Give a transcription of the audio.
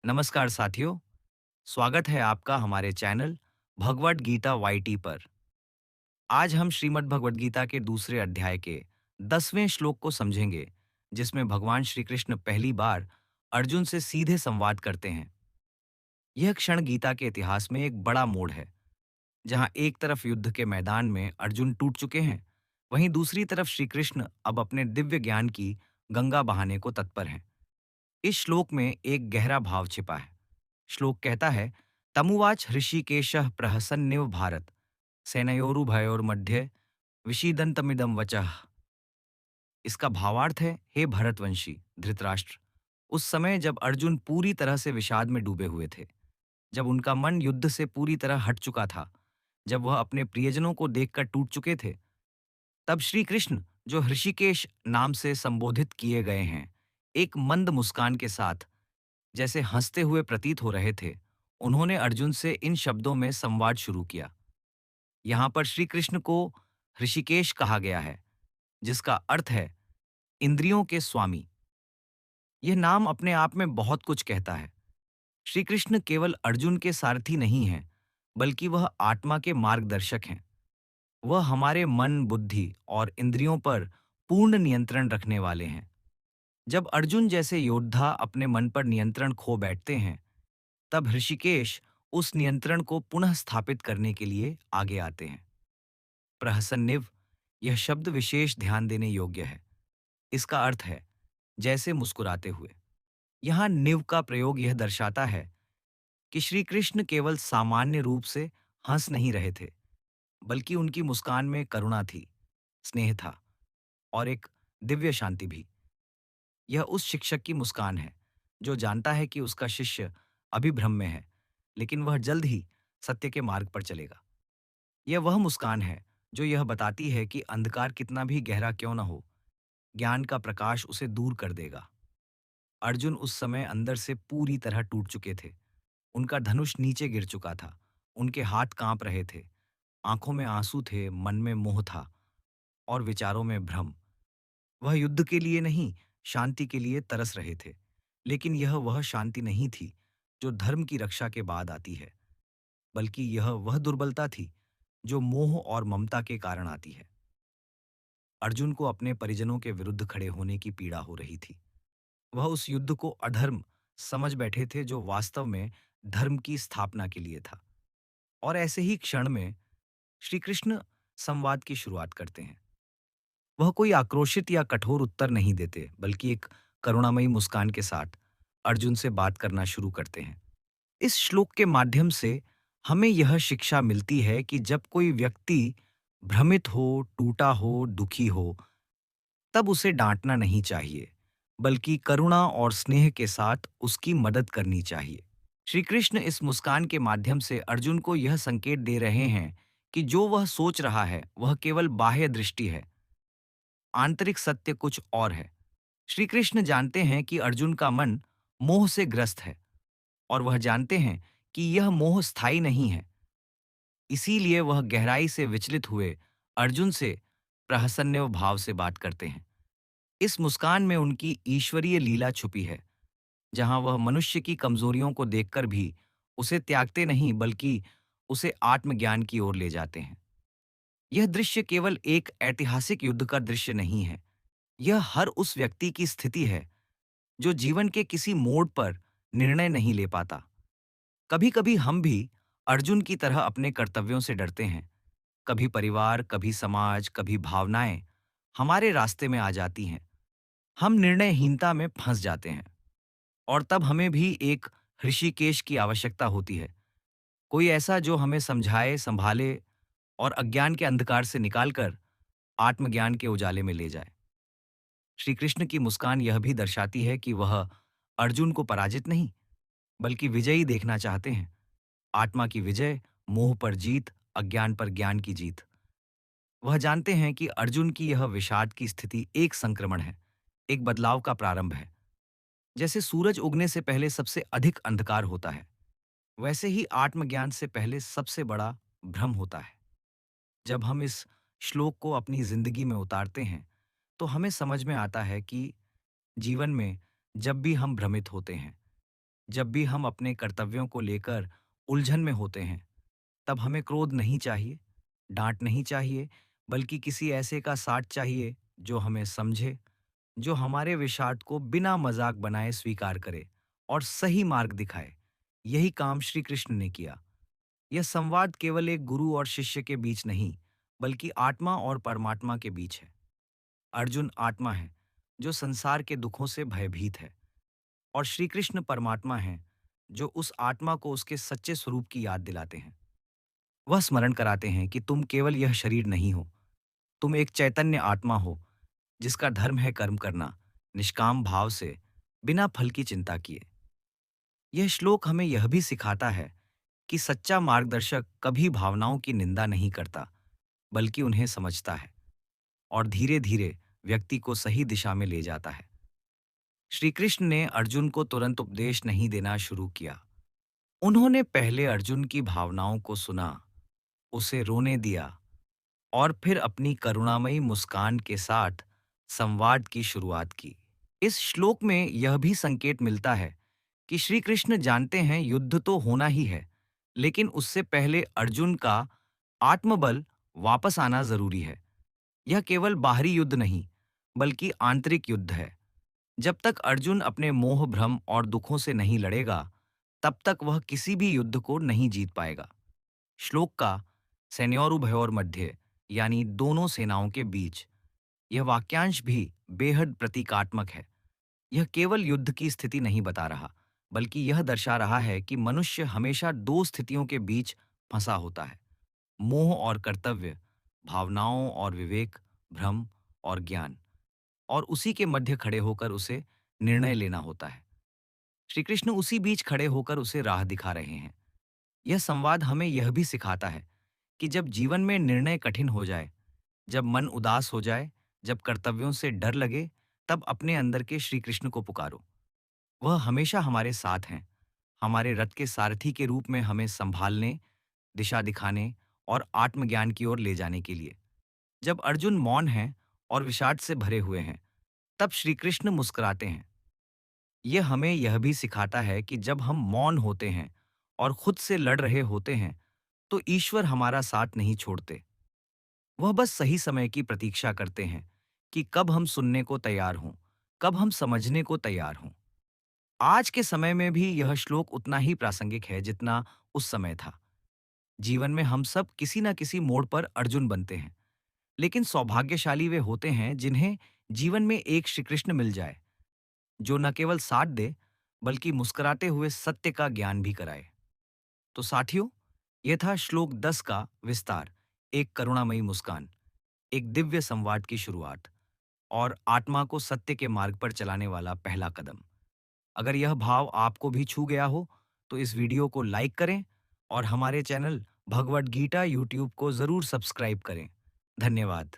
नमस्कार साथियों, स्वागत है आपका हमारे चैनल भगवत गीता वाईटी पर। आज हम श्रीमद् भगवत गीता के दूसरे अध्याय के 10वें श्लोक को समझेंगे, जिसमें भगवान श्री कृष्ण पहली बार अर्जुन से सीधे संवाद करते हैं। यह क्षण गीता के इतिहास में एक बड़ा मोड़ है, जहां एक तरफ युद्ध के मैदान में अर्जुन टूट चुके हैं, वहीं दूसरी तरफ श्री कृष्ण अब अपने दिव्य ज्ञान की गंगा बहाने को तत्पर हैं। इस श्लोक में एक गहरा भाव छिपा है। श्लोक कहता है, तमुवाच हृषिकेशः प्रहसन्निव भारत सेनयोरुभयोर्मध्ये विषीदन्तमिदं वचः। इसका भावार्थ है, हे भरतवंशी धृतराष्ट्र, उस समय जब अर्जुन पूरी तरह से विषाद में डूबे हुए थे, जब उनका मन युद्ध से पूरी तरह हट चुका था, जब वह अपने प्रियजनों को देखकर टूट चुके थे, तब श्री कृष्ण, जो हृषिकेश नाम से संबोधित किए गए हैं, एक मंद मुस्कान के साथ, जैसे हंसते हुए प्रतीत हो रहे थे, उन्होंने अर्जुन से इन शब्दों में संवाद शुरू किया। यहाँ पर श्री कृष्ण को ऋषिकेश कहा गया है, जिसका अर्थ है इंद्रियों के स्वामी। यह नाम अपने आप में बहुत कुछ कहता है। श्री कृष्ण केवल अर्जुन के सारथी नहीं हैं, बल्कि वह आत्मा के मार्गदर्शक हैं। वह हमारे मन, बुद्धि और इंद्रियों पर पूर्ण नियंत्रण रखने वाले हैं। जब अर्जुन जैसे योद्धा अपने मन पर नियंत्रण खो बैठते हैं, तब ऋषिकेश उस नियंत्रण को पुनः स्थापित करने के लिए आगे आते हैं। प्रहसन्निव, यह शब्द विशेष ध्यान देने योग्य है। इसका अर्थ है जैसे मुस्कुराते हुए। यहाँ निव का प्रयोग यह दर्शाता है कि श्री कृष्ण केवल सामान्य रूप से हंस नहीं रहे थे, बल्कि उनकी मुस्कान में करुणा थी, स्नेह था और एक दिव्य शांति भी। यह उस शिक्षक की मुस्कान है जो जानता है कि उसका शिष्य अभी भ्रम में है, लेकिन वह जल्द ही सत्य के मार्ग पर चलेगा। यह वह मुस्कान है जो यह बताती है कि अंधकार कितना भी गहरा क्यों न हो, ज्ञान का प्रकाश उसे दूर कर देगा। अर्जुन उस समय अंदर से पूरी तरह टूट चुके थे। उनका धनुष नीचे गिर चुका था, उनके हाथ कांप रहे थे, आंखों में आंसू थे, मन में मोह था और विचारों में भ्रम। वह युद्ध के लिए नहीं, शांति के लिए तरस रहे थे। लेकिन यह वह शांति नहीं थी जो धर्म की रक्षा के बाद आती है, बल्कि यह वह दुर्बलता थी जो मोह और ममता के कारण आती है। अर्जुन को अपने परिजनों के विरुद्ध खड़े होने की पीड़ा हो रही थी। वह उस युद्ध को अधर्म समझ बैठे थे जो वास्तव में धर्म की स्थापना के लिए था। और ऐसे ही क्षण में श्री कृष्ण संवाद की शुरुआत करते हैं। वह कोई आक्रोशित या कठोर उत्तर नहीं देते, बल्कि एक करुणामयी मुस्कान के साथ अर्जुन से बात करना शुरू करते हैं। इस श्लोक के माध्यम से हमें यह शिक्षा मिलती है कि जब कोई व्यक्ति भ्रमित हो, टूटा हो, दुखी हो, तब उसे डांटना नहीं चाहिए, बल्कि करुणा और स्नेह के साथ उसकी मदद करनी चाहिए। श्री कृष्ण इस मुस्कान के माध्यम से अर्जुन को यह संकेत दे रहे हैं कि जो वह सोच रहा है, वह केवल बाह्य दृष्टि है, आंतरिक सत्य कुछ और है। श्री कृष्ण जानते हैं कि अर्जुन का मन मोह से ग्रस्त है, और वह जानते हैं कि यह मोह स्थायी नहीं है। इसीलिए वह गहराई से विचलित हुए अर्जुन से प्रहसन्य भाव से बात करते हैं। इस मुस्कान में उनकी ईश्वरीय लीला छुपी है, जहां वह मनुष्य की कमजोरियों को देखकर भी उसे त्यागते नहीं, बल्कि उसे आत्मज्ञान की ओर ले जाते हैं। यह दृश्य केवल एक ऐतिहासिक युद्ध का दृश्य नहीं है, यह हर उस व्यक्ति की स्थिति है जो जीवन के किसी मोड़ पर निर्णय नहीं ले पाता। कभी कभी हम भी अर्जुन की तरह अपने कर्तव्यों से डरते हैं। कभी परिवार, कभी समाज, कभी भावनाएं हमारे रास्ते में आ जाती हैं। हम निर्णयहीनता में फंस जाते हैं, और तब हमें भी एक ऋषिकेश की आवश्यकता होती है। कोई ऐसा जो हमें समझाए, संभाले और अज्ञान के अंधकार से निकालकर आत्मज्ञान के उजाले में ले जाए। श्री कृष्ण की मुस्कान यह भी दर्शाती है कि वह अर्जुन को पराजित नहीं, बल्कि विजयी देखना चाहते हैं। आत्मा की विजय, मोह पर जीत, अज्ञान पर ज्ञान की जीत। वह जानते हैं कि अर्जुन की यह विषाद की स्थिति एक संक्रमण है, एक बदलाव का प्रारंभ है। जैसे सूरज उगने से पहले सबसे अधिक अंधकार होता है, वैसे ही आत्मज्ञान से पहले सबसे बड़ा भ्रम होता है। जब हम इस श्लोक को अपनी जिंदगी में उतारते हैं, तो हमें समझ में आता है कि जीवन में जब भी हम भ्रमित होते हैं, जब भी हम अपने कर्तव्यों को लेकर उलझन में होते हैं, तब हमें क्रोध नहीं चाहिए, डांट नहीं चाहिए, बल्कि किसी ऐसे का साथ चाहिए जो हमें समझे, जो हमारे विषाद को बिना मजाक बनाए स्वीकार करे और सही मार्ग दिखाए। यही काम श्री कृष्ण ने किया। यह संवाद केवल एक गुरु और शिष्य के बीच नहीं, बल्कि आत्मा और परमात्मा के बीच है। अर्जुन आत्मा है, जो संसार के दुखों से भयभीत है, और श्री कृष्ण परमात्मा है, जो उस आत्मा को उसके सच्चे स्वरूप की याद दिलाते हैं। वह स्मरण कराते हैं कि तुम केवल यह शरीर नहीं हो, तुम एक चैतन्य आत्मा हो, जिसका धर्म है कर्म करना, निष्काम भाव से, बिना फल की चिंता किए। यह श्लोक हमें यह भी सिखाता है कि सच्चा मार्गदर्शक कभी भावनाओं की निंदा नहीं करता, बल्कि उन्हें समझता है और धीरे धीरे व्यक्ति को सही दिशा में ले जाता है। श्री कृष्ण ने अर्जुन को तुरंत उपदेश नहीं देना शुरू किया। उन्होंने पहले अर्जुन की भावनाओं को सुना, उसे रोने दिया और फिर अपनी करुणामयी मुस्कान के साथ संवाद की शुरुआत की। इस श्लोक में यह भी संकेत मिलता है कि श्री कृष्ण जानते हैं युद्ध तो होना ही है, लेकिन उससे पहले अर्जुन का आत्मबल वापस आना जरूरी है। यह केवल बाहरी युद्ध नहीं, बल्कि आंतरिक युद्ध है। जब तक अर्जुन अपने मोह भ्रम और दुखों से नहीं लड़ेगा, तब तक वह किसी भी युद्ध को नहीं जीत पाएगा। श्लोक का सैन्योरुभयोर मध्य, यानी दोनों सेनाओं के बीच, यह वाक्यांश भी बेहद प्रतीकात्मक है। यह केवल युद्ध की स्थिति नहीं बता रहा, बल्कि यह दर्शा रहा है कि मनुष्य हमेशा दो स्थितियों के बीच फंसा होता है: मोह और कर्तव्य, भावनाओं और विवेक, भ्रम और ज्ञान, और उसी के मध्य खड़े होकर उसे निर्णय लेना होता है। श्री कृष्ण उसी बीच खड़े होकर उसे राह दिखा रहे हैं। यह संवाद हमें यह भी सिखाता है कि जब जीवन में निर्णय कठिन हो जाए, जब मन उदास हो जाए, जब कर्तव्यों से डर लगे, तब अपने अंदर के श्री कृष्ण को पुकारो। वह हमेशा हमारे साथ हैं, हमारे रथ के सारथी के रूप में, हमें संभालने, दिशा दिखाने और आत्मज्ञान की ओर ले जाने के लिए। जब अर्जुन मौन हैं और विषाद से भरे हुए हैं, तब श्री कृष्ण मुस्कुराते हैं। यह हमें यह भी सिखाता है कि जब हम मौन होते हैं और खुद से लड़ रहे होते हैं, तो ईश्वर हमारा साथ नहीं छोड़ते। वह बस सही समय की प्रतीक्षा करते हैं कि कब हम सुनने को तैयार हों, कब हम समझने को तैयार हों। आज के समय में भी यह श्लोक उतना ही प्रासंगिक है जितना उस समय था। जीवन में हम सब किसी न किसी मोड़ पर अर्जुन बनते हैं, लेकिन सौभाग्यशाली वे होते हैं जिन्हें जीवन में एक श्री कृष्ण मिल जाए, जो न केवल साथ दे, बल्कि मुस्कुराते हुए सत्य का ज्ञान भी कराए। तो साथियों, यह था श्लोक 10 का विस्तार। एक करुणामयी मुस्कान, एक दिव्य संवाद की शुरुआत, और आत्मा को सत्य के मार्ग पर चलाने वाला पहला कदम। अगर यह भाव आपको भी छू गया हो, तो इस वीडियो को लाइक करें और हमारे चैनल भगवत गीता यूट्यूब को जरूर सब्सक्राइब करें। धन्यवाद।